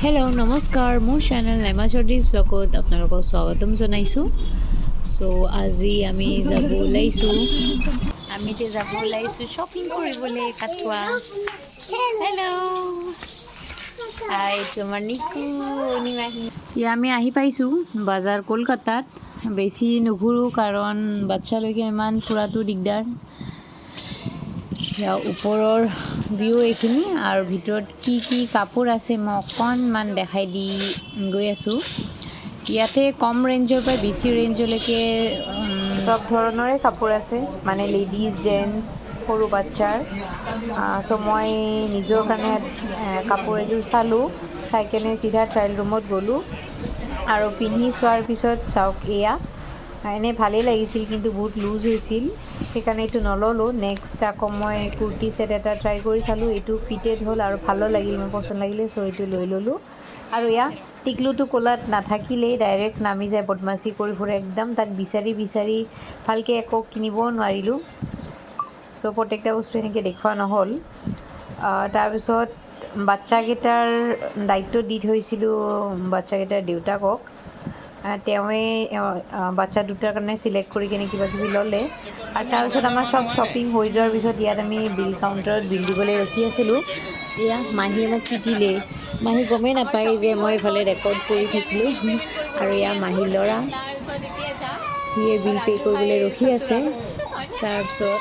Hello' নমস্কাৰ, মোৰ channel নেমা চৌধুৰীজ ব্লগত আপোনালোকক স্বাগতম জনাইছোঁ। চ' আজি আমি যাব ওলাইছোঁ শ্বপিং কৰিবলৈ কাঠুৱা। হেল্ল' এইটো আমাৰ নিকু নিমাহী। আমি আহি পাইছোঁ বজাৰ কলকাতাত। বেছি নুঘূৰোঁ কাৰণ বাচ্চালৈকে ইমান ফুৰাটো দিগদাৰ। ওপৰৰ ভিউ এইখিনি আৰু ভিতৰত কি কি কাপোৰ আছে মই অকণমান দেখাই দি গৈ আছোঁ। ইয়াতে কম ৰেঞ্জৰ পৰা বেছি ৰেঞ্জলৈকে চব ধৰণৰে কাপোৰ আছে, মানে লেডিজ জেণ্টছ সৰু বাচ্চাৰ। চ' মই নিজৰ কাৰণে কাপোৰ এযোৰ চালোঁ, চাই কেনে চিধা ট্ৰায়েল ৰুমত গ'লোঁ আৰু পিন্ধি চোৱাৰ পিছত চাওক এয়া এনেই ভালেই লাগিছিল, কিন্তু বহুত লুজ হৈছিল, সেইকাৰণে এইটো নল'লোঁ। নেক্সট আকৌ মই কুৰ্তি ছেট এটা ট্ৰাই কৰি চালোঁ, এইটো ফিটেড হ'ল আৰু ভালো লাগিল, মোৰ পচন্দ লাগিলে, চ' এইটো লৈ ল'লোঁ। আৰু টিকলুটো ক'লাত নাথাকিলেই ডাইৰেক্ট নামি যায়, বদমাচি কৰি ফুৰে একদম, তাক বিচাৰি বিচাৰি ভালকৈ একো কিনিবও নোৱাৰিলোঁ। চ' প্ৰত্যেকটা বস্তু এনেকৈ দেখুওৱা নহ'ল। তাৰপিছত বাচ্চাকেইটাৰ দায়িত্ব দি থৈছিলোঁ বাচ্চাকেইটাৰ দেউতাকক। তেওঁৱে বাচ্চা দুটাৰ কাৰণে চিলেক্ট কৰি কেনে কিবা কিবি ল'লে। আৰু তাৰপিছত আমাৰ চব শ্বপিং হৈ যোৱাৰ পিছত ইয়াত আমি বিল কাউণ্টাৰত বিল দিবলৈ ৰখি আছিলোঁ। মাহীয়ে মোক পিটিলে, মাহী গমেই নাপায় যে মই এইফালে ৰেকৰ্ড কৰি থাকিলোঁ। আৰু মাহীৰ ল'ৰা, সিয়ে বিল পে' কৰিবলৈ ৰখি আছে। তাৰপিছত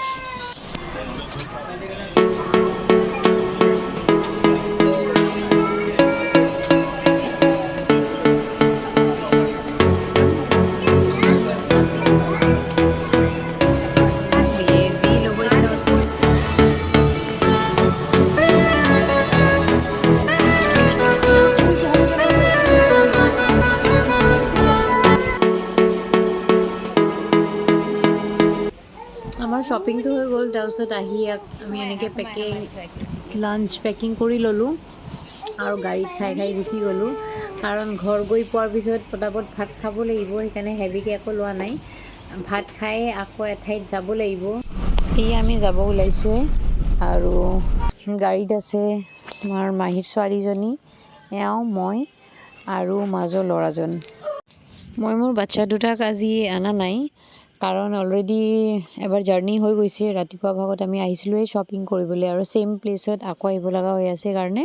আমাৰ শ্বপিংটো হৈ গ'ল। তাৰপিছত আহি আমি এনেকৈ লাঞ্চ পেকিং কৰি ল'লোঁ আৰু গাড়ীত খাই খাই গুচি গ'লোঁ, কাৰণ ঘৰ গৈ পোৱাৰ পিছত পটাপট ভাত খাব লাগিব, সেইকাৰণে হেভিকৈ একো লোৱা নাই। ভাত খাই আকৌ এঠাইত যাব লাগিব। আমি যাব ওলাইছোঁৱে আৰু গাড়ীত আছে আমাৰ মাহীৰ ছোৱালীজনী, মই আৰু মাজৰ ল'ৰাজন। মই মোৰ বাচ্ছা দুটাক আজি অনা নাই, কাৰণ অলৰেডি এবাৰ জাৰ্ণি হৈ গৈছে। ৰাতিপুৱা ভাগত আমি আহিছিলোঁৱেই শ্বপিং কৰিবলৈ আৰু ছেইম প্লেচত আকৌ আহিব লগা হৈ আছে কাৰণে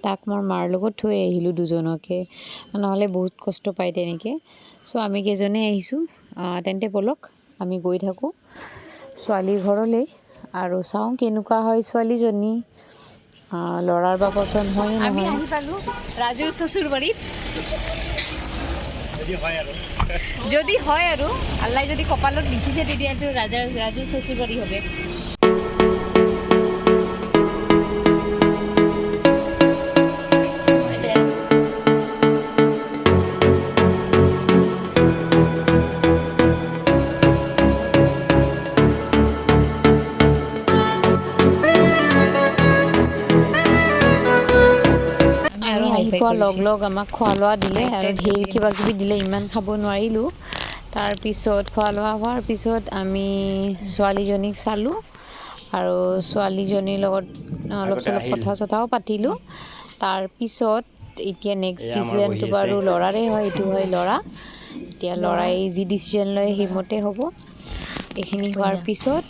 তাক মোৰ মাৰ লগত থৈ আহিলোঁ দুজনকে, নহ'লে বহুত কষ্ট পায় তেনেকৈ। চ' আমি কেইজনেই আহিছোঁ। তেন্তে ব'লক আমি গৈ থাকোঁ ছোৱালীৰ ঘৰলৈ আৰু চাওঁ কেনেকুৱা হয় ছোৱালীজনী, ল'ৰাৰ বা পচন্দ হয় নে নহয়। আমি আহি পালোঁ ৰাজুৰ শ্বশুৰবাৰীত। যদি হয় আৰু আল্লাই যদি কপালত লিখিছে তেতিয়াতো ৰাজুৰ শ্বশুৰবাৰী হবে। আহি পোৱাৰ লগ আমাক খোৱা লোৱা দিলে আৰু ঢেৰ কিবা কিবি দিলে, ইমান খাব নোৱাৰিলোঁ। তাৰপিছত খোৱা লোৱা হোৱাৰ পিছত আমি ছোৱালীজনীক চালোঁ আৰু ছোৱালীজনীৰ লগত অলপ চলপ কথা চথাও পাতিলোঁ। তাৰপিছত এতিয়া নেক্সট ডিচিশ্যনটো বাৰু ল'ৰাৰে হয়, এইটো হয় ল'ৰা। এতিয়া ল'ৰাই যি ডিচিশ্যন লয় সেইমতে হ'ব। এইখিনি হোৱাৰ পিছত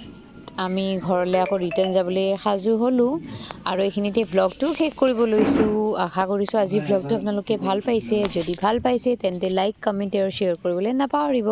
আমি ঘৰলৈ আকৌ ৰিটাৰ্ণ যাবলৈ সাজু হ'লোঁ আৰু এইখিনিতে ভ্লগটো শেষ কৰিব লৈছোঁ। আশা কৰিছোঁ আজি ভ্লগটো আপোনালোকে ভাল পাইছে। যদি ভাল পাইছে তেন্তে লাইক, কমেণ্ট আৰু শ্বেয়াৰ কৰিবলৈ নাপাহৰিব।